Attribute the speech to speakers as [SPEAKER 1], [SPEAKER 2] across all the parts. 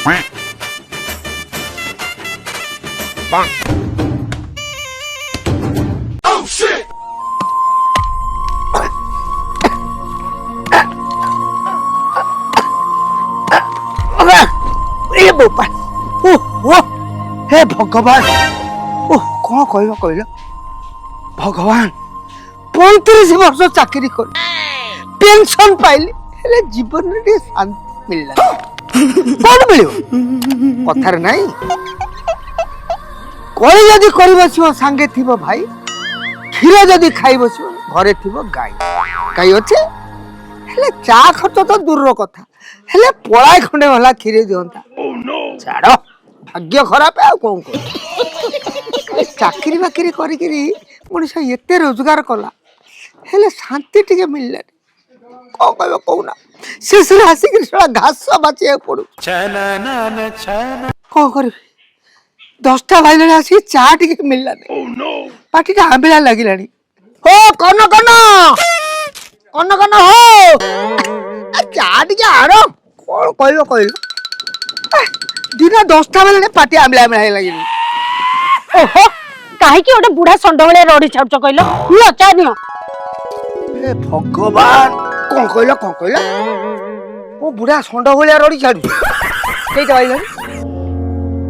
[SPEAKER 1] हे भगवान कौन कहल कहल भगवान 35 वर्ष चाकरी कर पेंशन पाइली हेले जीवन रे शांति मिलला कौन मिलियो कथार नहीं कोई जदि कर बसियो सांगे थिबो भाई क्षीर जदि खाई बसियो घरे थिबो गाय गाय अछि हेले चा खर्च तो दूर रो कथा हेले पळाय खंडे होला खीरे दियंता छाड़ो भाग्य खराब है कौन को चाकरी बाकरी करी मनीष एते रोजगार कला हेले शांति टिके मिलले कौन कहबो कहूना शेष आसिक घास बाचिया पड़ू कौन कर 10टा बाजले आसिक चा टिके मिलला पार्टी आंबिला लगिलानी हो कौन हो चा टिके आरो कौन कहबो कहलो दिन 10टा बेले पार्टी आंबिला लगिली
[SPEAKER 2] ओहो काहे कि ओटे बुढ़ा संड बेले रडी छाउछ कहलो नियो चा नियो
[SPEAKER 1] ए भगवान कौन कहलो ओ बुढ़ा संड बेले रडी छाडू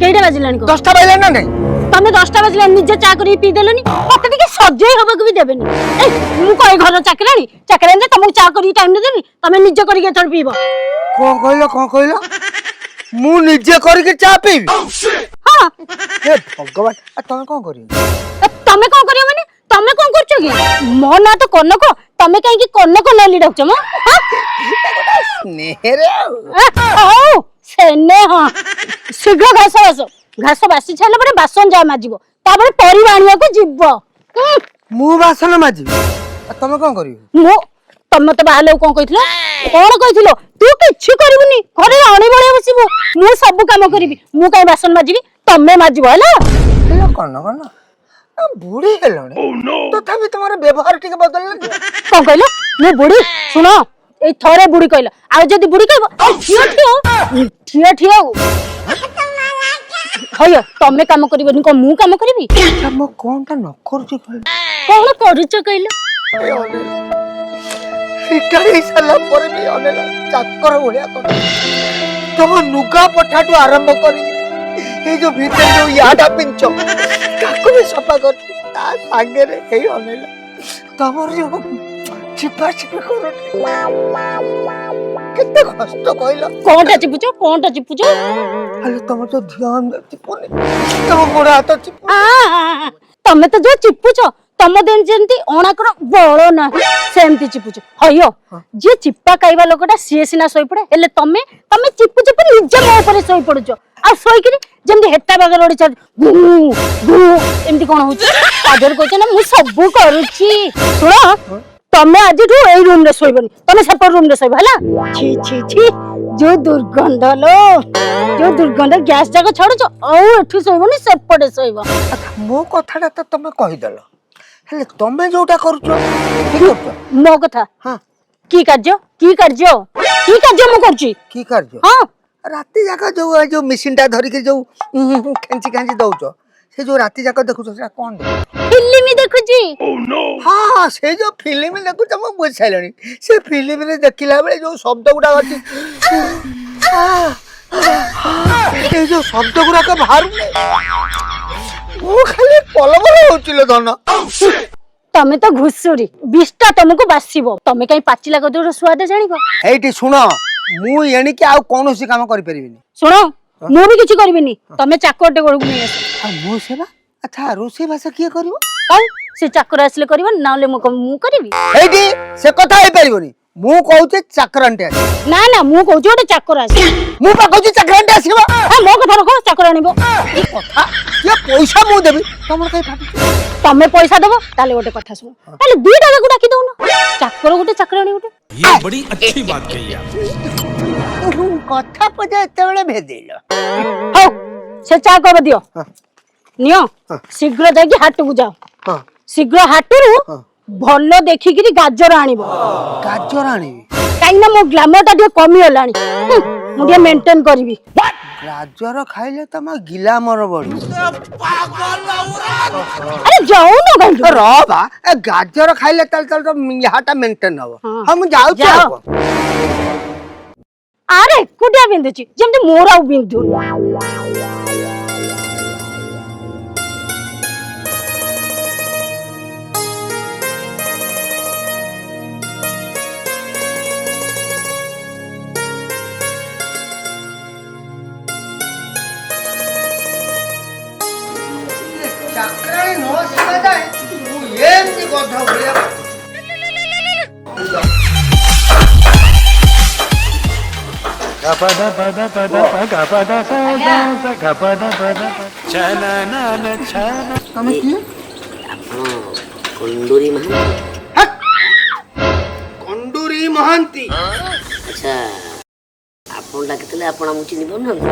[SPEAKER 1] केइटा बाजिलानी को 10टा बाजिला ना नहीं
[SPEAKER 2] तमे 10टा बाजिला निजे चा करी पी देलनी मते टिके सजई होबक भी देबेनी ए मु कोई घर चाकरानी जे तमु चा करी टाइम दे देबी तमे निजे करी के थोड़ पीबो
[SPEAKER 1] कौन कहलो मु निजे करी के चा पीबी
[SPEAKER 2] हां
[SPEAKER 1] हे भगवान तमे कौन करियो
[SPEAKER 2] तमे कौन करियो माने तमे कौन करछो की मो ना तो कनक तमे काहे की कनक नली डकछ म
[SPEAKER 1] स्नेह रे
[SPEAKER 2] ओ स्नेह शीघ्र घास बासी छाले परे बासन जा माजिबो तापर परिवा आनिया को जिवो
[SPEAKER 1] मु बासन माजी तमे कौन करियो
[SPEAKER 2] मो तमे तो बाहले कौन कहिथिलो तू किछि करबुनी घरे अणी बळे बसिबो मु सब काम करबी मु काई बासन माजिबी तमे माजिबो हला
[SPEAKER 1] हेलो कौन बुढ़ी हेलणी तथापि तुम्हारे व्यवहार टिके बदल
[SPEAKER 2] कौन कहलो मु बुढ़ी सुनो ए थरे बुढ़ी कहलो आ जदी बुढ़ी कहबो ठिया होय तमे काम करबनी को मु काम करबी
[SPEAKER 1] हम कोनटा न करछु
[SPEAKER 2] कौन करछु कहलो
[SPEAKER 1] रिटायर साला पर भी अनेला चाकर भलिया कर तुम नुगा पठाटू आरंभ करी ए जो भीतर जो याडा पिंचो ताको भी सफा कर ता संगे रे हे अनेला तमर जो चिपा कर कितना कष्ट कहलो
[SPEAKER 2] कोनटा चिपुचो
[SPEAKER 1] हेलो तुम तो ध्यान चिपुने तुम मोरा हाथ चिपु
[SPEAKER 2] तमे तो जो चिपुचो तम दिन जेंती ओणाकर बळ ना सेमती चिपुचो हयो जे चिप्पा काइबा लोकटा सिए सिना सोई पड़े हेले तमे चिपु निजे मो ऊपर सोई पड़ुचो आ सोई करी जेंती हेटा बागर ओडी चढ़ गु एमती कोन होची आदर कहछ ना मु सब करूची सुनो तमे आज ए रूम रे सोइबनी तमे सेपर रूम रे सोइबा हला छी जो दुर्गंध गैस जाको छाडुचो औ एठी सोइबनी सेपटे सोइबा
[SPEAKER 1] मो कथाटा त तमे कहि देलो हेले तमे जोटा करूचो की करतो
[SPEAKER 2] मो कथा
[SPEAKER 1] हां
[SPEAKER 2] की कार्य मु करची
[SPEAKER 1] की कार्य
[SPEAKER 2] हां
[SPEAKER 1] राती जाका जो मशीन टा धरि के जो खेंची दउचो से जो राती जाका देखुचो से कोन
[SPEAKER 2] फिल्म देखुची
[SPEAKER 1] हां से जो फिल्म देखुचो म बुझ साइलनी से फिल्म रे देखिला बेले जो शब्द गुडा अछि ए जो शब्द गुडा का बाहर वो खाली पलबल होचिले धन
[SPEAKER 2] तमे तो घुसुरी बिस्टा तुमको बासिबो तमे काई पाचिला गदर स्वाद जानिबो
[SPEAKER 1] एठी सुनो मु एनी के आ कोनोसी काम करि परिबिनी
[SPEAKER 2] सुनो मु भी किछि करबिनी तमे चाकरटे गळगु नै
[SPEAKER 1] आ मु सेवा अच्छा रोसे भाषा किए करिवो
[SPEAKER 2] काई से चाकर आसले करबो नाले मु करबी
[SPEAKER 1] एठी से कथा हे परिबोनी मु कहूचे चाकरंटे
[SPEAKER 2] ना मु कहूचे ओटे चाकर आसी
[SPEAKER 1] मु पा कहूचे चाकरंटे आसीबो
[SPEAKER 2] हां मो कथा रखो चाकर आनिबो
[SPEAKER 1] ई कथा ये पैसा मु देबी तमर काई फाटू
[SPEAKER 2] तमे पैसा देबो ताले ओटे कथा सुन ताले दुईटा को डाकी दउनो चाकर गोटे चाकरानी गोटे
[SPEAKER 3] ये बड़ी अच्छी बात कही आप
[SPEAKER 1] कथा पजे एतेबेले भेदेलो
[SPEAKER 2] हो से चा कर दियो नियो शीघ्र जाकी हाट को जाओ
[SPEAKER 1] हां
[SPEAKER 2] शीघ्र हाटरू भलो देखि कि गाजर आनिबो
[SPEAKER 1] गाजर आनी
[SPEAKER 2] काई ना मो ग्लैमर टा दियो कमी होलानी मु दियो मेंटेन करबी
[SPEAKER 1] ଗାଜର ଖାଇଲେ ତମ ଗିଲା ମୋର ବଢି
[SPEAKER 2] ଆରେ ଯାଉନ କାହିଁକି?
[SPEAKER 1] ର ବା ଏ ଗାଜର ଖାଇଲେ ତାହେଲେ ତ ଇହାଟା ମେଣ୍ଟେନ ହବ।
[SPEAKER 2] ହଁ।
[SPEAKER 1] ହଁ ମୁଁ ଯାଉଛି
[SPEAKER 2] ଯାଅ।
[SPEAKER 1] ଆଉ କଣ।
[SPEAKER 2] ଆରେ ଏକୁଟିଆ ବିନ୍ଧୁଛି ଯେମିତି ମୋର ଆଉ ବିନ୍ଧୁନି।
[SPEAKER 1] ଚାକରାଣୀ ନ ଆସିବା ଯାଏ ମୁଁ ଏମିତି ଗଧ ଭଳିଆ ତମେ କିଏ?
[SPEAKER 4] କୁଣ୍ଡୁରୀ ମହାନ୍ତି।
[SPEAKER 1] କଣ୍ଡୁରୀ ମହାନ୍ତି
[SPEAKER 4] ଆଚ୍ଛା ଆପଣ ଡାକିଥିଲେ ଆପଣ ଆମକୁ ଚିହ୍ନି ପାରୁନାହାନ୍ତି?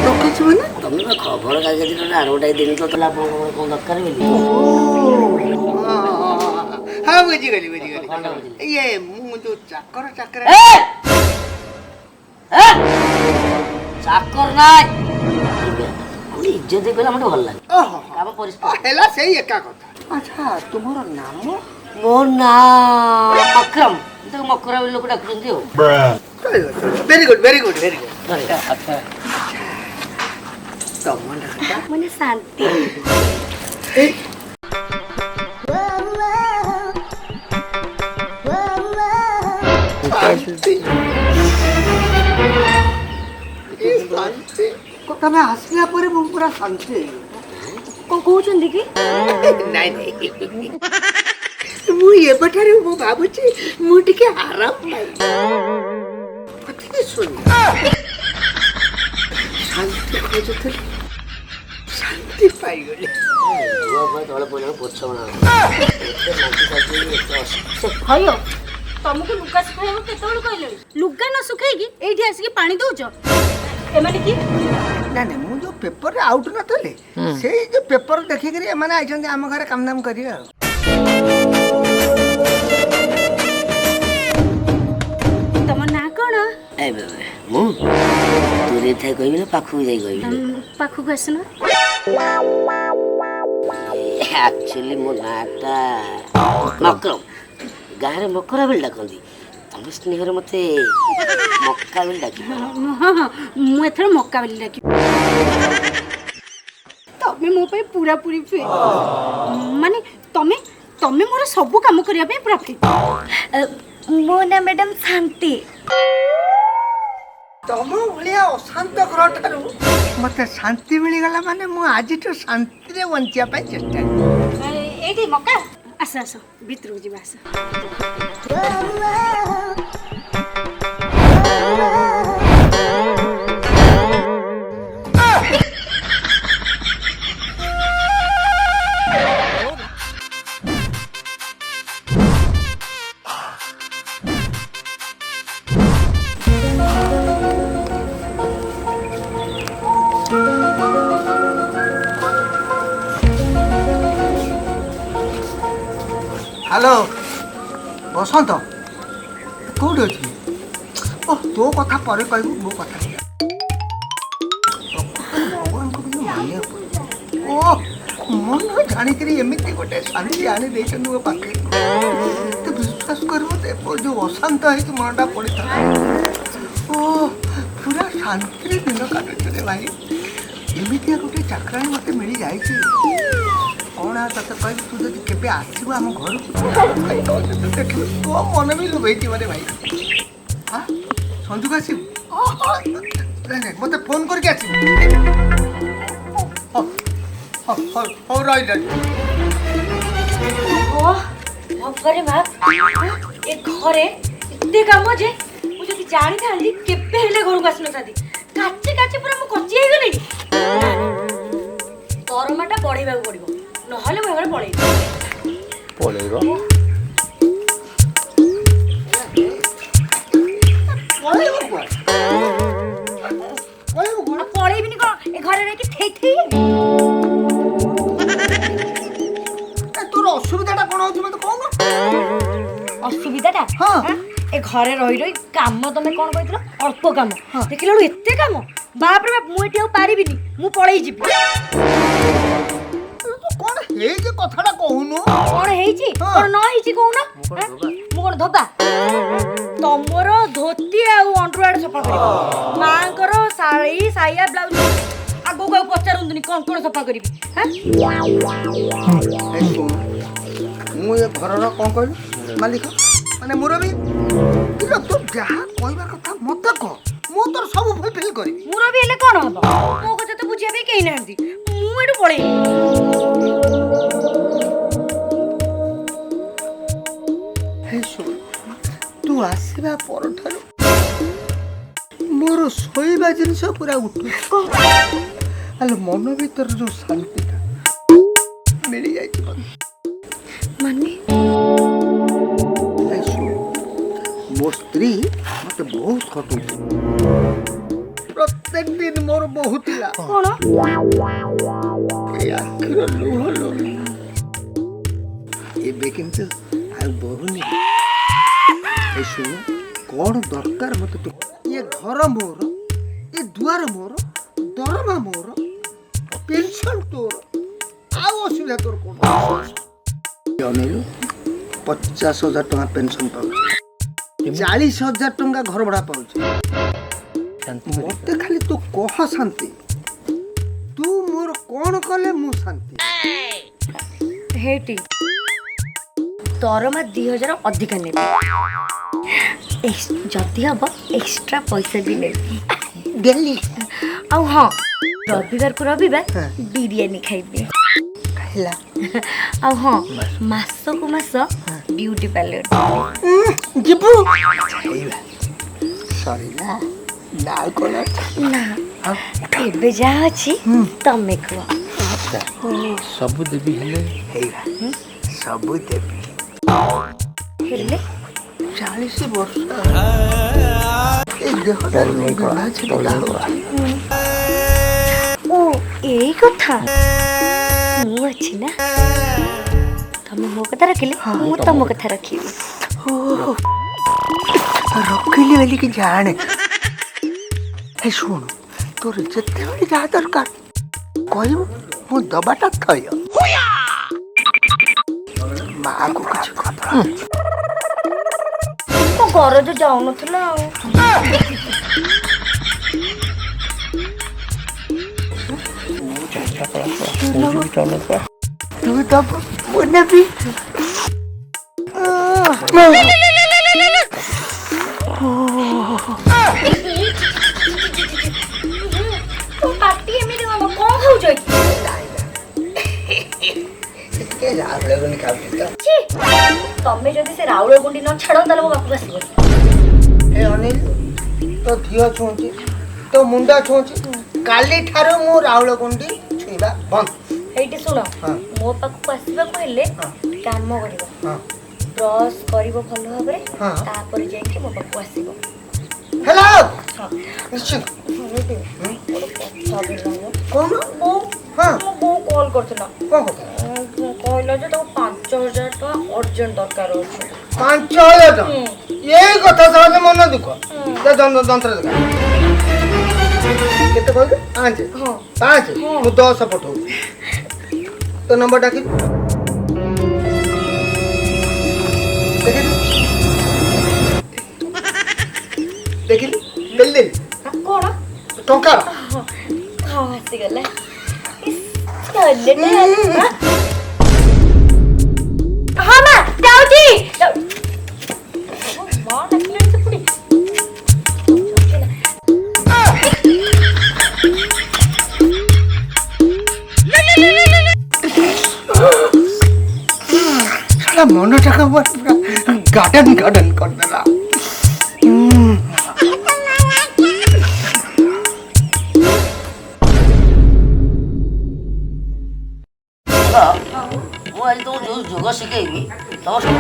[SPEAKER 1] ରଖିଛୁ ମାନେ
[SPEAKER 4] ତମେ ବା ଖବର କାଗଜରେ ଆଡ଼ଭର୍ଟାଇଜ ଦେଇନଥିଲା ଆପଣଙ୍କର କ'ଣ ଦରକାର ବୋଲି।
[SPEAKER 1] ହଁ ବୁଝିଗଲି ଇଏ ମୁଁ ଯୋଉ ଚାକର ଚାକରା
[SPEAKER 4] ଚାକର ନାଇଁ ଗୋଟେ ଇଜ୍ଜତ କହିଲେ ମତେ ଭଲ ଲାଗେ।
[SPEAKER 1] ଓହୋ
[SPEAKER 4] କାମ ପରିଷ୍କାର
[SPEAKER 1] ହେଲା ସେଇ ଏକା କଥା। ଆଚ୍ଛା ତୁମର ନାମ?
[SPEAKER 4] ମୋ ନାଁ ମକ୍ରମ। ତାକୁ ମକରା ବୋଲି ଲୋକ ଡାକୁଛନ୍ତି ଆଉ।
[SPEAKER 1] ଭେରି ଗୁଡ ତମ ନାଁଟା?
[SPEAKER 2] ମାନେ ଶାନ୍ତି।
[SPEAKER 1] ତମେ ଆସିଲା ପରେ ମୁଁ ପୁରା ଶାନ୍ତି
[SPEAKER 2] କଣ କହୁଛନ୍ତି କି?
[SPEAKER 1] ନାଇଁ ମୁଁ ଏବେଠାରୁ ମୁଁ ଭାବୁଛି ମୁଁ ଟିକେ ଆରାମ ପାଇବି। ଶାନ୍ତି ଖୋଜୁଥିଲି ଶାନ୍ତି ପାଇଗଲି।
[SPEAKER 4] ତଳେ ପଡ଼ିଲା ପୋଛ
[SPEAKER 2] ହଇଓ ତମକୁ ଲୁଗା ଶୁଖେଇବାକୁ କେତେବେଳେ କହିଲେଣି? ଲୁଗା ନ ଶୁଖେଇକି ଏଇଠି ଆସିକି ପାଣି ଦଉଛ? ଏମାନେ କି?
[SPEAKER 1] ନାଇଁ ମୁଁ ଯୋଉ ପେପରରେ ଆଉଟ ନଥିଲି ସେଇ ଯୋଉ ପେପର ଦେଖିକିରି ଏମାନେ ଆଇଛନ୍ତି ଆମ ଘରେ କାମଦାମ କରିବେ ଆଉ।
[SPEAKER 2] ତମ ନାଁ କଣ?
[SPEAKER 4] ମୁଁ ଦୂରରେ ଥାଇ କହିବି ନା ପାଖକୁ ଯାଇ କହିବି?
[SPEAKER 2] ପାଖକୁ ଆସୁନ।
[SPEAKER 4] ଆକ୍ଚୁଆଲି ମୋ ନାଁଟା ମକ୍ରମ। ଗାଁରେ ମକରା ବୋଲି ଡାକନ୍ତି। ତମେ ସ୍ନେହରେ ମତେ ମକ୍କା ବୋଲି ଡାକିବ।
[SPEAKER 2] ହଁ ମୁଁ ଏଥର ମକ୍କା ବୋଲି ଡାକିବି। ତମେ ମୋ ପାଇଁ ପୁରା ପୁରି ଫିଟ୍। ମାନେ ତମେ ତମେ ମୋର ସବୁ କାମ କରିବା ପାଇଁ ପୁରା ଫିଟ୍। ମୋ ନାଁ ମ୍ୟାଡାମ ଶାନ୍ତି।
[SPEAKER 1] ତମ ଭଳିଆ ଅଶାନ୍ତ ଘର ଠାରୁ ମତେ ଶାନ୍ତି ମିଳିଗଲା ମାନେ ମୁଁ ଆଜିଠୁ ଶାନ୍ତିରେ ବଞ୍ଚିବା ପାଇଁ ଚେଷ୍ଟା କରିବି।
[SPEAKER 2] ଏଇଠି ମକା ଆସ ଆସ ଭିତରକୁ ଯିବା ଆସ।
[SPEAKER 1] ହ୍ୟାଲୋ ବସନ୍ତ କୋଉଠି ଅଛି? ଓ ତୋ କଥା ପରେ କହିବୁ ମୋ କଥା ଓ ମନ ଜାଣିକିରି ଏମିତି ଗୋଟେ ଶାନ୍ତି ଆଣି ଦେଇଛନ୍ତି ମୋ ପାଖରେ। ତୁ ବିଶ୍ୱାସ କରିବୁ ଯୋଉ ଅଶାନ୍ତ ହେଇକି ମନଟା ପଡ଼ିଥିଲା ଓ ପୁରା ଶାନ୍ତିରେ ଦିନ କାଟୁଛୁ ରେ ଭାଇ। ଏମିତିଆ ଗୋଟେ ଚାକରାଣୀ ମୋତେ ମିଳିଯାଇଛି। କଣ ଆଉ ତତେ କହିବି ତୁ ଯଦି କେବେ ଆସିବୁ ଆମ ଘରକୁ ଦେଖିବୁ ତୋ ମନ ବି ଲୁଭେଇଥିବ ରେ ଭାଇ। ହଁ ସଞ୍ଜୁକୁ ଆସିବୁ? ମତେ ଫୋନ କରିକି ଆସିବୁ। ହଉ ରହିଲି।
[SPEAKER 2] ଏ ଘରେ ଏତେ କାମ ଯେ ମୁଁ ଯଦି ଜାଣିଥାନ୍ତି କେବେ ହେଲେ ଘରକୁ ଆସିନଥାନ୍ତି। କାଚି କାଚି ପୁରା ମୁଁ କଚି ହେଇଗଲିଣି। ଦରମାଟା ବଢେଇବାକୁ ପଡିବ ନହେଲେ ମୁଁ ଘରେ ପଳେଇବି।
[SPEAKER 1] ପଳେଇବ
[SPEAKER 2] ପଳେଇବିନି କଣ ଏ ଘରେ ରହିକି ଥେଇ ଥେଇ।
[SPEAKER 1] ତୋର ଅସୁବିଧାଟା କଣ ହଉଛି ମତେ କହୁନ?
[SPEAKER 2] ଅସୁବିଧାଟା
[SPEAKER 1] ହଁ।
[SPEAKER 2] ଏ ଘରେ ରହି ରହି କାମ ତମେ କଣ କହିଥିଲ? ଅଳ୍ପ କାମ ଦେଖିଲା ବେଳୁ ଏତେ କାମ। ବାପରେ ବାପ ମୁଁ ଏଠି ଆଉ ପାରିବିନି ମୁଁ ପଳେଇ ଯିବି।
[SPEAKER 1] କଣ ହେଇଛି କଥାଟା କହୁନୁ?
[SPEAKER 2] କଣ ହେଇଛି କଣ ନ ହେଇଛି କହୁନ? ମୁଁ କଣ ଧୋବା? ତମର ଧୋତି ଆଉ ଅଣ୍ଡରୱେର୍ ସଫା କରିବ, ମାଙ୍କର ଶାଢ଼ୀ ସାୟା ବ୍ଲାଉଜ ଆଗକୁ ଆଉ ପଚାରନ୍ତୁନି କଣ କଣ ସଫା କରିବି।
[SPEAKER 1] ଏଇ ଶୁଣ, ମୁଁ ଏ ଘରର କଣ କହିଲୁ ମାଲିକ ମାନେ ମୁରବୀ। କିନ୍ତୁ ତୁ ଯାହା କହିବା କଥା ମତେ କହ, ମୁଁ ତୋର ସବୁ ଫୁଲଫିଲ୍ କରିବି।
[SPEAKER 2] ମୁରବି ହେଲେ କଣ ହବ? ମୋ କଥା ତ ବୁଝିବା ପାଇଁ କେହି ନାହାନ୍ତି, ମୁଁ ଏଠୁ ପଳେଇବି।
[SPEAKER 1] ଏଇ ଶୁଣ, ତୁ ଆସିବା ପରଠାରୁ ମୋର ଶୋଇବା ଜିନିଷ ପୁରା ଉଠୁ। ହେଲେ ମନ ଭିତରେ ଯୋଉ ଶାନ୍ତିଟା ମିଳିଯାଇଛି ମତେ।
[SPEAKER 2] ମାନେ
[SPEAKER 1] ଏଇ ଶୁଣ, ମୋ ସ୍ତ୍ରୀ ମତେ ବହୁତ ଖଟଉଛି। ପ୍ରତ୍ୟେକ ଦିନ ମୋର ବହୁଥିଲା
[SPEAKER 2] କଣ?
[SPEAKER 1] ଏ ଆଖିର ଲୁହ ଲୁହ। ଏବେ କିନ୍ତୁ ଆଉ ବହୁନି। ଏ ଶୁଣ, କଣ ଦରକାର ମତେ ତୁ, ଏ ଘର ମୋର, ଏ ଦୁଆର ମୋର, ଦରମା ମୋର, ପେନସନ ତୋର, ଆଉ ଅସୁବିଧା ତୋର କଣ? ଅନେଇଲୁ 50,000 ଟଙ୍କା ପେନସନ ପାଉଛି, 40,000 ଟଙ୍କା ଘର ଭଡ଼ା ପାଉଛି। ମତେ ଖାଲି ତୁ କହ ଶାନ୍ତି, ତୁ ମୋର କଣ କଲେ ମୁଁ ଶାନ୍ତି?
[SPEAKER 2] ହେଇଟି ଦରମା 2,000 ଅଧିକା ନେବି, ଯଦି ହବ ଏକ୍ସଟ୍ରା ପଇସା ବି ନେବି
[SPEAKER 1] ଡେଲି।
[SPEAKER 2] ଆଉ ହଁ, ରବିବାରକୁ ରବିବାର
[SPEAKER 1] ହଁ।
[SPEAKER 2] ବିରିୟାନୀ ଖାଇବି।
[SPEAKER 1] ହେଲା
[SPEAKER 2] ଆଉ ହଁ, ମାସକୁ ମାସ ବିୟୁଟି ପାର୍ଲର
[SPEAKER 1] ଯିବୁ। ସରିଲା ନା ଆଉ କଣ ଅଛି?
[SPEAKER 2] ନା ଏବେ ଯାହା ଅଛି ତମେ କୁହ।
[SPEAKER 3] ସବୁ ଦେବି ହେଲେ
[SPEAKER 1] ହେଇଗଲା ସବୁ ଦେବି।
[SPEAKER 2] ହେଲେ
[SPEAKER 1] 40 ବର୍ଷ ଏଇ ଦେହଟାରୁ ବିନ୍ଧା ଛିଟିକା ହଉଛି।
[SPEAKER 2] ଓ ଏଇ କଥା, ମୁଁ ଅଛି ନା, ତମେ ମୋ କଥା ରଖିଲେ ମୁଁ ତମ କଥା ରଖିବି।
[SPEAKER 1] ରଖିଲି ବୋଲିକି ଜାଣେ। ଏ ଶୁଣ, ତୋର ଯେତେବେଳେ ଯାହା ଦରକାର କହିବୁ, ମୁଁ ଦବାଟା ଥୟ। ମାଆକୁ କିଛି କଥା
[SPEAKER 2] ମୋ ଗରଜ ଯାଉନଥିଲା ଆଉ।
[SPEAKER 1] ତୁ ଦବୁ ମୁଁ ନେବି।
[SPEAKER 2] ତୋ ପାଟି ଏମିତି କଣ ଖାଉଛ କି? ଛି, ତମେ ଯଦି ସେ ରାଉଳ ଗୁଣ୍ଡି ନ ଛାଡ ତାହେଲେ ମୋ ପାଖକୁ ଆସିବନି।
[SPEAKER 1] ଏ ଅନିଲ, ତୋ ଝିଅ ଛୁଉଁଛି, ତୋ ମୁଣ୍ଡ ଛୁଉଁଛି, କାଲି ଠାରୁ ମୁଁ ରାଉଳ ଗୁଣ୍ଡି ଛୁଇଁବା ବନ୍ଦ।
[SPEAKER 2] ଏଇଠି ଶୁଣ,
[SPEAKER 1] ହଁ।
[SPEAKER 2] ମୋ ପାଖକୁ ଆସିବାକୁ ହେଲେ କାମ କରିବ,
[SPEAKER 1] ହଁ
[SPEAKER 2] ବ୍ରସ୍ କରିବ ଭଲ ଭାବରେ,
[SPEAKER 1] ହଁ।
[SPEAKER 2] ତାପରେ ଯାଇକି ମୋ ପାଖକୁ ଆସିବ।
[SPEAKER 1] ହେଲା
[SPEAKER 2] ହଁ।
[SPEAKER 1] ନିଶ୍ଚିତ
[SPEAKER 2] କଥା
[SPEAKER 1] କହୁନ।
[SPEAKER 2] ବୋଉ,
[SPEAKER 1] ହଁ
[SPEAKER 2] ମୋ ବୋଉ କଲ୍ କରିଥିଲା,
[SPEAKER 1] କଣ କଥା?
[SPEAKER 2] କହିଲା ଯେ ତାକୁ 5,000 ଟଙ୍କା ଅର୍ଜେଣ୍ଟ ଦରକାର ଅଛି।
[SPEAKER 1] 5,000 ଟଙ୍କା? ଏଇ କଥା ସହଜେ ମନ ଦୁଃଖ। ଯନ୍ତ୍ର ଦେଖା କେତେ କହିଲୁ? 5
[SPEAKER 2] ହଁ
[SPEAKER 1] 5
[SPEAKER 2] ହଁ।
[SPEAKER 1] ମୁଁ 10 ପଠଉଛି। ତୋ ନମ୍ବର ଡାକିବି ଦେଖିଲି ଦେଲି
[SPEAKER 2] କଣ?
[SPEAKER 1] ଟଙ୍କା।
[SPEAKER 2] ହଁ ଆସିଗଲା। ହଁ ମା ଯାଉଛି। ମା ଡାକିଲାଣି ସେପଟେ।
[SPEAKER 1] ମନଟାକୁ ପୁରା ଗାର୍ଡେନ କରିଦେଲା।
[SPEAKER 4] ମୁଁ ଆଜି ତମକୁ ଯୋଉ ଯୋଗ ଶିଖେଇବି ତମ ସବୁ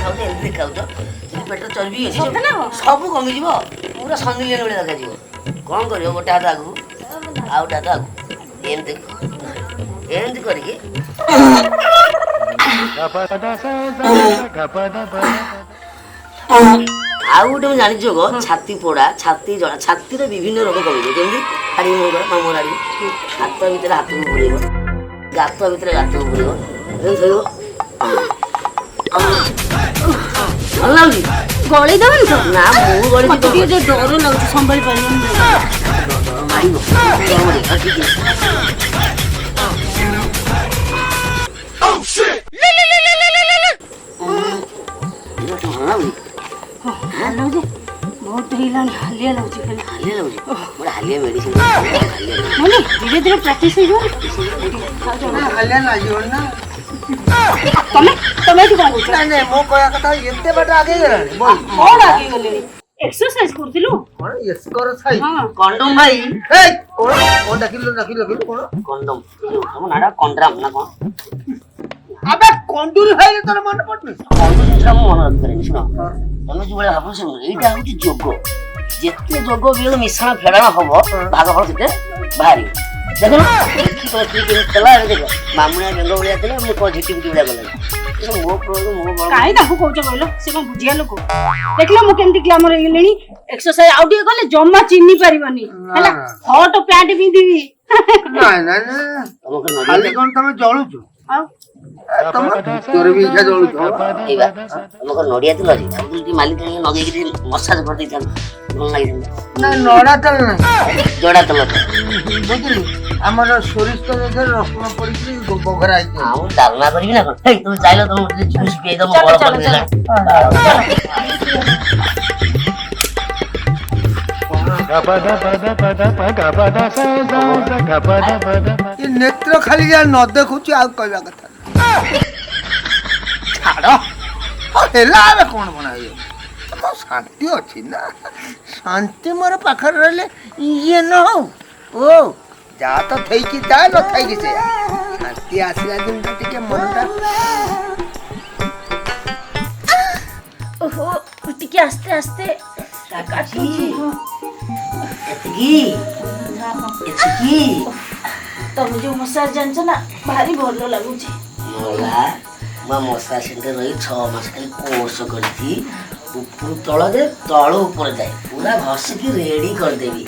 [SPEAKER 4] ଖାଉଛ ଏମିତି ଖାଉଛ, ପେଟରେ ଚର୍ବି ଅଛି ସବୁ କମିଯିବ, ପୁରା ସନ୍ଦିଲିଆନ ଭଳିଆ ଦେଖାଯିବ। କ'ଣ କରିବ? ଗୋଟେ ହାତ ଆଗକୁ ଆଉ ଗୋଟେ ହାତ ଆଗକୁ, ଏମିତି ଏମିତି କରିକି ଆଉ ଗୋଟେ ମୁଁ ଜାଣିଛି ଯୋଗ ଛାତି ପୋଡ଼ା ଛାତି ଜଳା ଛାତିରେ ବିଭିନ୍ନ ରୋଗ କମିବ ଯେମିତି ହାଡ଼ି ମୁଣ୍ଡ ମାମୁଁ ହାଡ଼ି ହାତ ଭିତରେ ହାତକୁ ପୁରେଇବ ଗାତ ଭିତରେ ଗାତକୁ ପୁରେଇବ ଏମିତି ଧରିବ ଭଲ ଲାଗୁଛି
[SPEAKER 2] ଗଳି ଦେବନି ତ
[SPEAKER 4] ନା ମୁଁ ଗଳି
[SPEAKER 2] ମତେ ଟିକେ ଡର ଲାଗୁଛି ସମ୍ଭାଳି ପାରିବନି
[SPEAKER 4] ମାରିବ ଠିକ
[SPEAKER 2] ଭଲ ଲାଗୁଛି ବହୁତ ହେଇଗଲାଣି ହାଲିଆ ଲାଗୁଛି ଖାଲି
[SPEAKER 4] ହାଲିଆ ଲାଗୁଛି ଗୋଟେ ହାଲିଆ ମେଡିସିନ
[SPEAKER 2] ମାନେ ଧୀରେ ଧୀରେ ପ୍ରାକ୍ଟିସ ହେଇଯିବ
[SPEAKER 1] ହାଲିଆ ଲାଗିବନି ନା
[SPEAKER 2] ତମେ ତମେ ଏଠି କଣ କରୁଛ
[SPEAKER 1] ନାଇଁ ନାଇଁ ମୋ କହିବା କଥା ଏତେ ବାଟ ଆଗେଇ ଗଲାଣି ବହି
[SPEAKER 2] କଣ ଆଗେଇ ଗଲେଣି ଏକ୍ସରସାଇଜ କରୁଥିଲୁ
[SPEAKER 1] କଣ ଏସ୍କର ସାଇ
[SPEAKER 4] କଣ୍ଡମ ଭାଇ
[SPEAKER 1] ଏଇ କଣ କଣ ଡାକିଲୁ କଣ
[SPEAKER 4] କଣ୍ଡମ ତମ ନାଟା କଣ୍ଡରାମ ନା କଣ
[SPEAKER 1] ଆବେ କଣ୍ଡୁରି ଭାଇ ତୋର ମନେ ପଡୁନି
[SPEAKER 4] କଣ୍ଡମ ଜିନିଷଟା ମୁଁ ମନେ ରଖିପାରିନି ଶୁଣ ତମେ ଯୋଉଭଳିଆ ଭାବୁଛ ଏଇଟା ହଉଛି ଯୋଗ ଯେତେ ଯୋଗ ବିୟୋଗ ମିଶ୍ରଣ ଫେଡ଼ାଣ ହବ ଭାଗ ଫଳ ସେତେ ବାହାରିବ ଦେଖୁନ ଦେଖି ତୋ ସ୍ତ୍ରୀ କେମିତି ଥିଲା ଏବେ ଦେଖ ମାମୁଣିଆ ବେଙ୍ଗ ଭଳିଆ ଥିଲା ମୁଁ କଣ ଝିଟି ପିଟି ଭଳିଆ ଗଲାଣି ମୋ ପ୍ରୟୋଗ ମୋ ବଳ
[SPEAKER 2] କାହିଁ ତାକୁ କହୁଛ କହିଲ ସେ କଣ ବୁଝିବା ଲୋକ ଦେଖିଲ ମୁଁ କେମିତି ଗ୍ଲାମର ହେଇଗଲିଣି ଏକ୍ସରସାଇଜ ଆଉ ଟିକେ କଲେ ଜମା ଚିହ୍ନି ପାରିବନି ହେଲା ହଟ ପ୍ୟାଣ୍ଟ ପିନ୍ଧିବି
[SPEAKER 1] ନାଇଁ ନାଇଁ ନାଇଁ
[SPEAKER 4] ତମକୁ
[SPEAKER 1] ଖାଲି କଣ ତମେ ଜଳୁଛୁ
[SPEAKER 2] ଆଉ
[SPEAKER 1] ତମ ତୋର ବି ଇଚ୍ଛା ଜଳୁଛୁ
[SPEAKER 4] ତମକୁ ନଡିଆ ତେଲ ଅଛି ତାକୁ ଟିକେ ମାଲି ତେଲ ଲଗେଇକି ମସାଜ କରିଦେଇଥାନ୍ତ ଭଲ ଲାଗିଥାନ୍ତା
[SPEAKER 1] ନା ନଡା ତେଲ ନାହିଁ
[SPEAKER 4] ଜଡା ତେଲ
[SPEAKER 1] ବୁଝିଲି ଆମର ସୋରିଷ ତେଲ ଦେହରେ ରସୁଣ ପଡିକି ବଘରା ହେଇଛି
[SPEAKER 4] ଆଉ ଡାଲମା କରିବି ନା କଣ ହେଇ ତମେ ଚାଇଲ ତମ ଜୁସ୍ ପିଇ ଦବ ବଳ କରିଦେଲା
[SPEAKER 1] ଏ ନେତ୍ର ଖାଲି ଯାହା ନ ଦେଖୁଛି ଆଉ କହିବା କଥା ଛାଡ ହେଲା ଏବେ କଣ ବନାଇବ ଶାନ୍ତି ଅଛି ନା ଶାନ୍ତି ମୋର ପାଖରେ ରହିଲେ ଇଏ ନ ହଉ ଓ ଯା ତ ଥଇକି ଯା ନ ଥାଇକି ସେ ଶାନ୍ତି ଆସିଲା ଦିନଟା ଟିକେ ମନଟା
[SPEAKER 2] ଓହୋ ଟିକେ ଆସ୍ତେ ଆସ୍ତେ କାଟୁଛି
[SPEAKER 4] ଏତିକି
[SPEAKER 2] ତମେ ଯୋଉ ମସାଜ ଜାଣିଛ ନା ଭାରି ଭଲ ଲାଗୁଛି
[SPEAKER 4] ମଲା ମୁଁ ମଶା ସେଣ୍ଟର ରହି 6 ମାସ ଖାଲି କୋର୍ସ କରିଛି ଉପରୁ ତଳ ଯେ ତଳ ଉପରେ ଯାଏ ପୁରା ଘଷିକି ରେଡି କରିଦେବି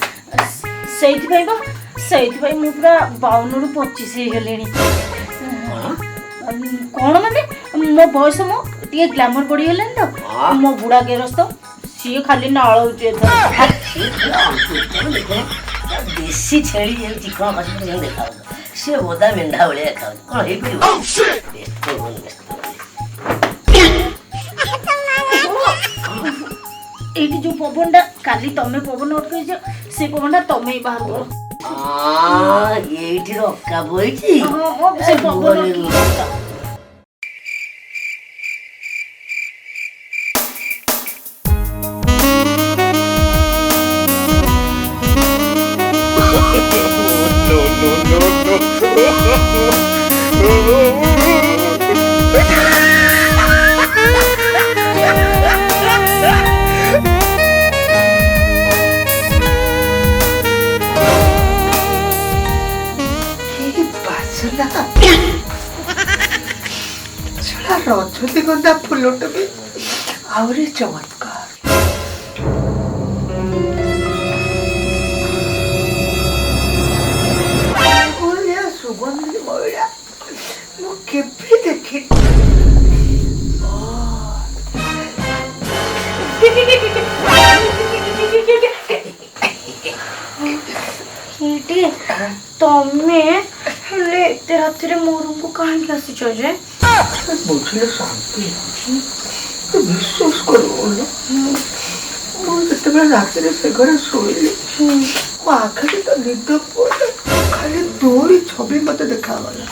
[SPEAKER 2] ସେଇଥିପାଇଁ ମୁଁ ପୁରା 52 ରୁ 25 ହେଇଗଲିଣି କଣ ମାନେ ମୋ ବୟସ ମୋ ଟିକେ ଗ୍ଲାମର ପଡିଗଲାଣି ତ ମୋ ବୁଢା ଗେରସ୍ତ ସିଏ ଖାଲି ନାଳଉଛି
[SPEAKER 4] ଦେଶୀ ଛେଳି ଯେମିତି ଚିକଣ ଖସି ଯେମିତି ଦେଖାଯାଉଛି ସିଏ ବୋଦା ମେଣ୍ଢା ଭଳିଆ ଦେଖାଯାଉଛି କଣ ହେଇପାରିବ
[SPEAKER 2] ଏଇଠି ଯୋଉ ପବନଟା କାଲି ତମେ ପବନ ଅଟକେଇଛ ସେ ପବନଟା ତମେ ବାହାର କର
[SPEAKER 4] ଏଇଠି ରକା ବଇଛି
[SPEAKER 2] ସେ ପବନ
[SPEAKER 1] ରଜନୀଗନ୍ଧା ଫୁଲଟା ବି ଆହୁରି ଚମତ୍କାର ସୁଗନ୍ଧି ମହିଳା ମୁଁ କେବେ ଦେଖିନି
[SPEAKER 2] ତମେ ହେଲେ ଏତେ ରାତିରେ ମୋ ରୁମକୁ କାହିଁକି ଆସିଛ ଯେ
[SPEAKER 1] ବୁଝିଲେ ଶାନ୍ତି ତୁ ବିଶ୍ୱାସ କରିବୁନି ମୁଁ ଯେତେବେଳେ ରାତିରେ ସେ ଘରେ ଶୋଇଲି ମୋ ଆଖିରେ ତ ନିଦ ପଡ଼ିଲା ଖାଲି ତୋରି ଛବି ମତେ ଦେଖାଗଲା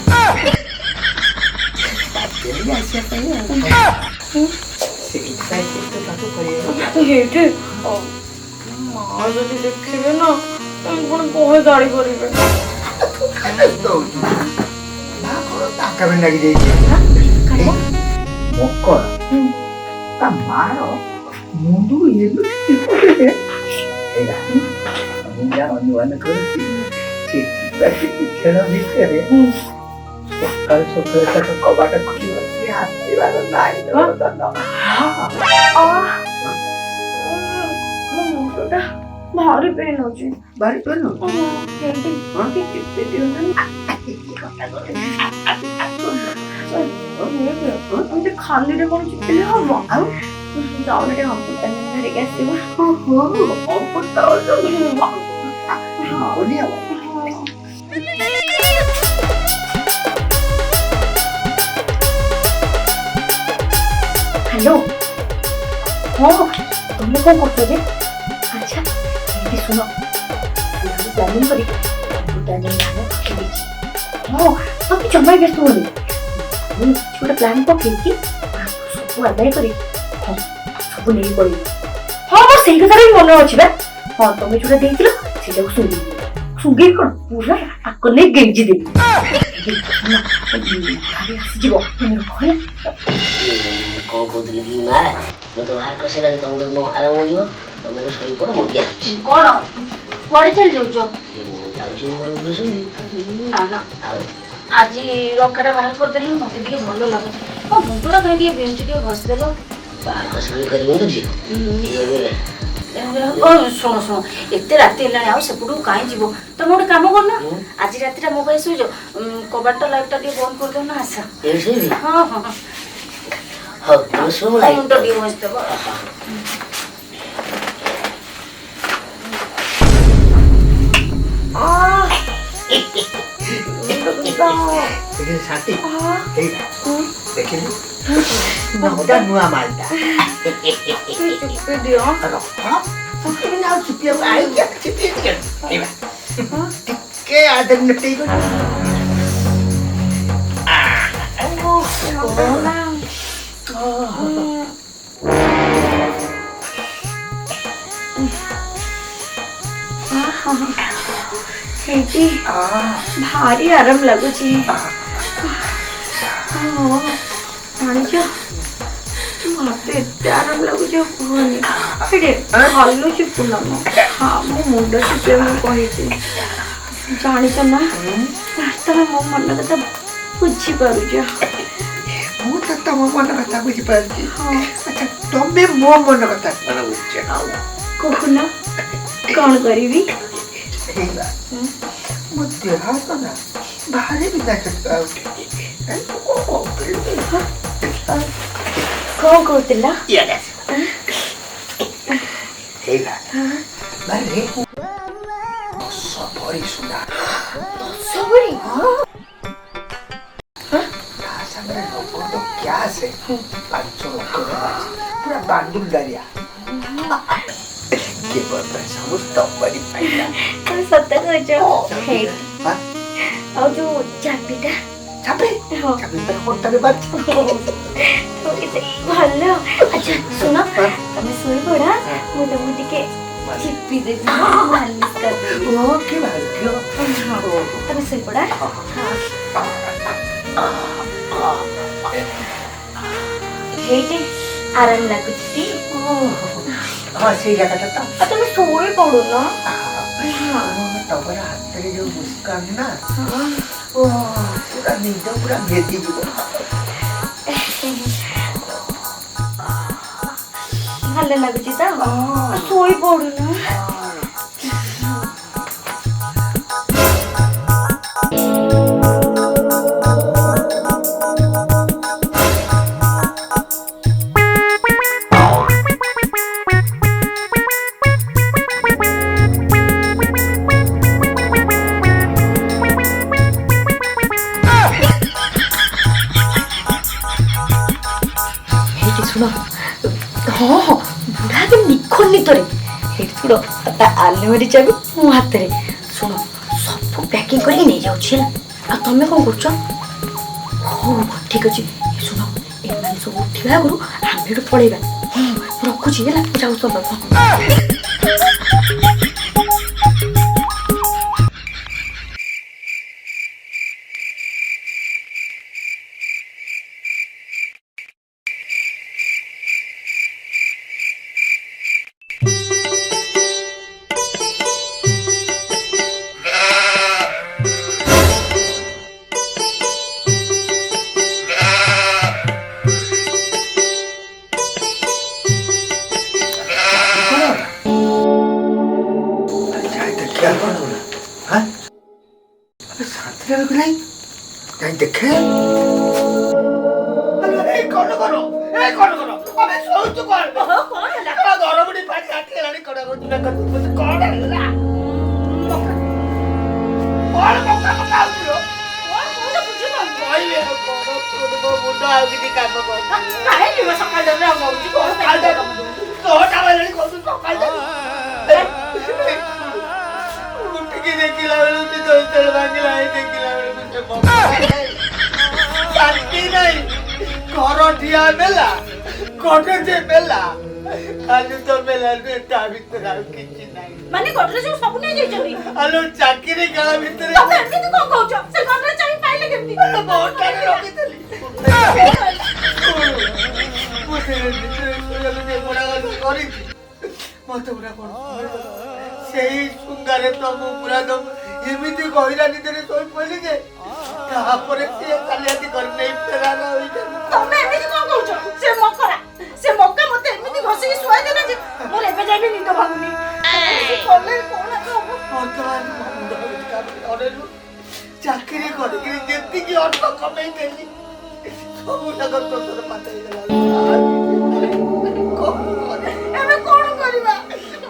[SPEAKER 1] ଆସିବା ପାଇଁ ସେଇଥିପାଇଁ ତାକୁ
[SPEAKER 2] ହେଇଠି ମା ଯଦି ଦେଖିବେ ନା ପୁଣି କହେ ଗାଳି କରିବେ
[SPEAKER 1] ତାକା ବି ଲାଗି ଯାଇଛି ମକର ତା ମାର ମୁଣ୍ଡୁ ଏମିତି ମୁଁ ଯାହା ଅନୁମାନ କରୁଛି ସେ ଖେଳ ଭିତରେ ସକାଳୁ ସକାଳୁ ତାକୁ କବାଟ ଖୋଲିବ ସେ ଆସିବାର ନାହିଁ
[SPEAKER 2] ଗୋଡଟା ଭାରି ପେନ୍ ହଉଛି।
[SPEAKER 1] ଭାରି ପେନ୍
[SPEAKER 2] ଏମିତି ଚିପି ଦିଅନ୍ତୁ। ଏମିତି ଖାଲିରେ କଣ ଚିପିଲେ ହବ? ଆଉ ଯାଉ ଟିକେ ଅମୃତାଞ୍ଜନ ଧରିକି ଆସିବ। ହ୍ୟାଲୋ, ହଁ ତମେ କଣ କରୁଛ ଯେ? ଆଚ୍ଛା ଏମିତି ଶୁଣ, ପ୍ଲାନିଂ କରି ଅମୃତାଞ୍ଜନ ଧାନ ପକେଇ ଦେଇଛି। ହଁ ତମେ ଜମା ବ୍ୟସ୍ତ ହୁଅନି, ମୁଁ କିଛି ଗୋଟେ ପ୍ଲାନ୍ ପକେଇକି ସବୁ ଆଦାୟ କରି ହଁ ସବୁ ନେଇକି ପଳେଇବି। ହଁ ମୋର ସେଇ କଥାରେ ବି ମନେ ଅଛି ବା। ହଁ ତମେ ଯୋଉଟା ଦେଇଥିଲ ସେଇଟାକୁ ଶୁଙ୍ଗେଇ ଶୁଙ୍ଗେଇ କଣ ପୁରା ଆକ ନେଇ ଗେଞ୍ଜି ଦେବି। ଆସିଯିବ
[SPEAKER 4] କଣ କହୁଥିଲି କି ମା, ମୁଁ ତ ବାହାର କରିସାରିଲାଣି, ତମକୁ ମୋ ଆରାମ ମିଳିବ, ତମେ ଶୋଇପଡ଼, ମୁଁ ଟିକେ ଆସୁଛି।
[SPEAKER 2] କଣ କୁଆଡେ ଚାଲି ଯାଉଛ?
[SPEAKER 4] ଯାଉଛି ମୁଁ ଘରକୁ ଶୋଇବି।
[SPEAKER 2] ନା ନା ଆଜି ରକାଟା ବାହାର କରିଦେଲି, ମତେ ଟିକେ ଭଲ ଲାଗୁଛି। ମୋ ମୁଣ୍ଡଟା କାହିଁ ଟିକେ ବିନ୍ଧୁଛି, ଟିକେ ଘଷିଦେଲ।
[SPEAKER 4] ବାହାର କରିସାରିଲେ ଫେରି ବିନ୍ଧୁଛି?
[SPEAKER 2] ଶୁଣ ଶୁଣ, ଏତେ ରାତି ହେଲାଣି, ଆଉ ସେପଟକୁ କାହିଁ ଯିବ? ତମେ ଗୋଟେ କାମ କରୁନ, ଆଜି ରାତିଟା ମୋ ପାଇଁ ଶୋଇଛ, କବାଟଟା ଲାଇଟଟା ଟିକେ ବନ୍ଦ କରିଦଉନ। ଆସ। ହଁ ହଁ
[SPEAKER 4] ହଉ ତମେ ଶୁଣ,
[SPEAKER 2] ମୁଣ୍ଡ ଟିକେ ଘଷିଦେବ।
[SPEAKER 1] ଦେଖିଲି ନୂଆ ମାଲଟା
[SPEAKER 2] ଦିଅ
[SPEAKER 1] ଟିକେ ଆଦର ନେଟେଇ
[SPEAKER 2] ସେଇଠି ଭାରି ଆରାମ ଲାଗୁଛି। ଜାଣିଛ ମତେ ଏତେ ଆରାମ ଲାଗୁଛି ଆଉ କୁହନି। ଏଇଠି ହଲୁଛି ପୁନମ, ହଁ ମୋ ମୁଣ୍ଡ ଚିପିବା ମୁଁ କହିଛି। ଜାଣିଛ ନା ତମେ ମୋ ମନ କଥା ବୁଝିପାରୁଛ।
[SPEAKER 1] ମୁଁ ତ ତମ ମନ କଥା ବୁଝିପାରୁଛି। ଆଚ୍ଛା ତମେ ମୋ ମନ କଥା କଣ ବୁଝୁଛ?
[SPEAKER 2] କହୁନ କଣ କରିବି?
[SPEAKER 1] ମୋ ଦେହ ହାତ ନା ଭାରି ବିନ୍ଧା ଛଟକା ହଉଛି।
[SPEAKER 2] କଣ କହୁଥିଲ?
[SPEAKER 1] ସବରି ସୁନା
[SPEAKER 2] ସବୁରି
[SPEAKER 1] ତା ସାଙ୍ଗରେ ନଗଦ ଗ୍ୟାସ 5 ଲକ୍ଷ ପୁରା ବାଣ୍ଡୁଲ ଦାରିଆ। ସବୁ ତମରି ପାଇଲା।
[SPEAKER 2] ତମେ ସତ କହୁଛ? ଆଉ ଯୋଉ ଚାବିଟା ଭଲ। ଆଚ୍ଛା ଶୁଣ, ତମେ ଶୋଇପଡ, ମୁଁ ତମକୁ ଟିକେ ଚିପି ଦେବି, ମାଲିସ କରିଦେବି। ତମେ ଶୋଇପଡ। ହେଇଟି ଆରାମ ଲାଗୁଛି।
[SPEAKER 1] ହଁ ସେଇ ଜାଗାଟା ତ
[SPEAKER 2] ତମେ ଶୋଇ ପଡୁନ।
[SPEAKER 1] ତମର ହାତରେ ଯୋଉ ମୁସ୍କାନ ନା ପୁରା ନିଦ ପୁରା ଭେଦିଯିବ।
[SPEAKER 2] ଭଲ ଲାଗୁଛି ତ? ଶୋଇ ପଡୁନ। ଶୁଣ, ହଁ ହଁ ବୁଢା ବି ନିଖଣ୍ଡିତରେ। ଏଠି ଶୁଣ, ଆଲମାରି ଚାବି ମୋ ହାତରେ। ଶୁଣ ସବୁ ପ୍ୟାକିଂ କରିକି ନେଇଯାଉଛି ହେଲା। ଆଉ ତମେ କଣ କରୁଛ? ହଉ ଠିକ ଅଛି। ଶୁଣ ଏମାନେ ସବୁ ଉଠିବା ଆଗରୁ ଆମେ ଏଠୁ ପଳେଇବା। ମୁଁ ରଖୁଛି ହେଲା, ଯାଉ ତମ ପାଖ।
[SPEAKER 1] যাই দেখে এই কোন করো আমি সৌচু কর
[SPEAKER 2] কোন ହେଲା
[SPEAKER 1] গরমটি পানি আটকেলানি কোন কোন ହେଲା কোন মক্কা আউছিলো
[SPEAKER 2] কোন বুଝିବ
[SPEAKER 1] কইবে কোন তোর মুন্ড আউ কিছু কাম কর
[SPEAKER 2] କାହିଁକି ବା ସକାଳ ଦେବେ ଆଉ କହୁଛି କଣ
[SPEAKER 1] সকাল দে তোটা বেলা কোন সকাল দে উঠিকে দেখিলা বেলু তুই তোর ভাঙিলা এই দেখিলা বেলু তুই মক্কা শান্তি নাই ঘর ঠিয়া বেলা কোটে যে বেলা খালি তো বেলা তা ভিতরে আর কিছু নাই
[SPEAKER 2] ମାନେ ଗଡରେ ସବୁ ସବୁ ନେଇ ଯାଇଛନ୍ତି
[SPEAKER 1] আলো চাকরি গালা ভিতরে
[SPEAKER 2] ତମେ ଏମିତି କଣ କହୁଛ ସେ ଗଡରେ ଚାବି ପାଇଲେ କେମିତି
[SPEAKER 1] আলো বহুতটা রকিতলি বুঝে ভিতরে সোজালে যে বড় কথা করিছি মতে পুরা কোন সেই সুঙ্গারে তো মু পুরা দম এমিতি কইরা নিতে তোই পড়লি যে তারপরে সে কালিয়াতি করে নেই ফেরানা হইছে
[SPEAKER 2] ତମେ ଏମିତି କଣ କହୁଛ ସେ ମକା ମତେ ଏମିତି ଘଷିକି ଶୁଆଇ ଦେଲେ ଯେ ମୋର ଏବେ ଯାଇ ବି ନିଦ ଭାଙ୍ଗୁନି କଲେ କଣ ହବ
[SPEAKER 1] ବର୍ତ୍ତମାନ ମୁଣ୍ଡ ଅନେରୁ ଚାକିରି କରିକିରି ଯେତିକି ଅର୍ଥ କମେଇ ଦେଲି ସବୁ ଯାକ ତୋର ପାଖରେ
[SPEAKER 2] ଏବେ କଣ କରିବା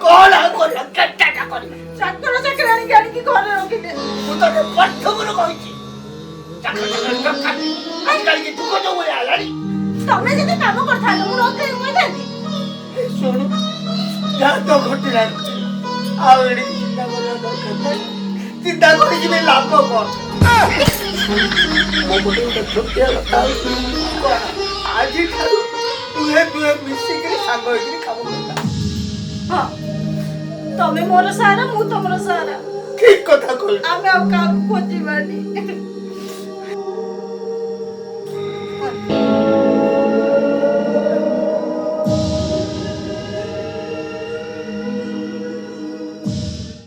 [SPEAKER 1] କଣ ଆଉ କରିବା କେତେଟା କରିବା
[SPEAKER 2] ଚାକର ଚାକିରି ଆଣିକି ଘରେ ରଖିଦେ
[SPEAKER 1] ମୁଁ ତ ପ୍ରଥମରୁ କହିଛି ଆଜିକାଲି କି ଦୁଃଖ ଯୋଉ ଭଳିଆ ହେଲାଣି
[SPEAKER 2] ତମେ ଯଦି କାମ କରିଥାନ୍ତ ମୁଁ ରଖେଇ କହିଥାନ୍ତି
[SPEAKER 1] ଶୁଣୁ ଯାହା ତ ଘଟିଲା ଆଉ ଏଣିକି ଚିନ୍ତା କରିବା ଦରକାର ନାହିଁ ଚିନ୍ତା କରିକି ବି ଲାଭ କଣ ମୋ ଗୋଟେ ଗୋଟେ ଛୋଟିଆ କଥା ଆଜିଠାରୁ ଦୁହେଁ ମିଶିକିରି ସାଙ୍ଗ ହେଇକିରି କାମ କରିବା
[SPEAKER 2] ହଁ ତମେ ମୋର ସାରା ମୁଁ ତମର ସାରା
[SPEAKER 1] ଠିକ କଥା କହିଲ
[SPEAKER 2] ଆମେ ଆଉ କାହାକୁ ଖୋଜିବାନି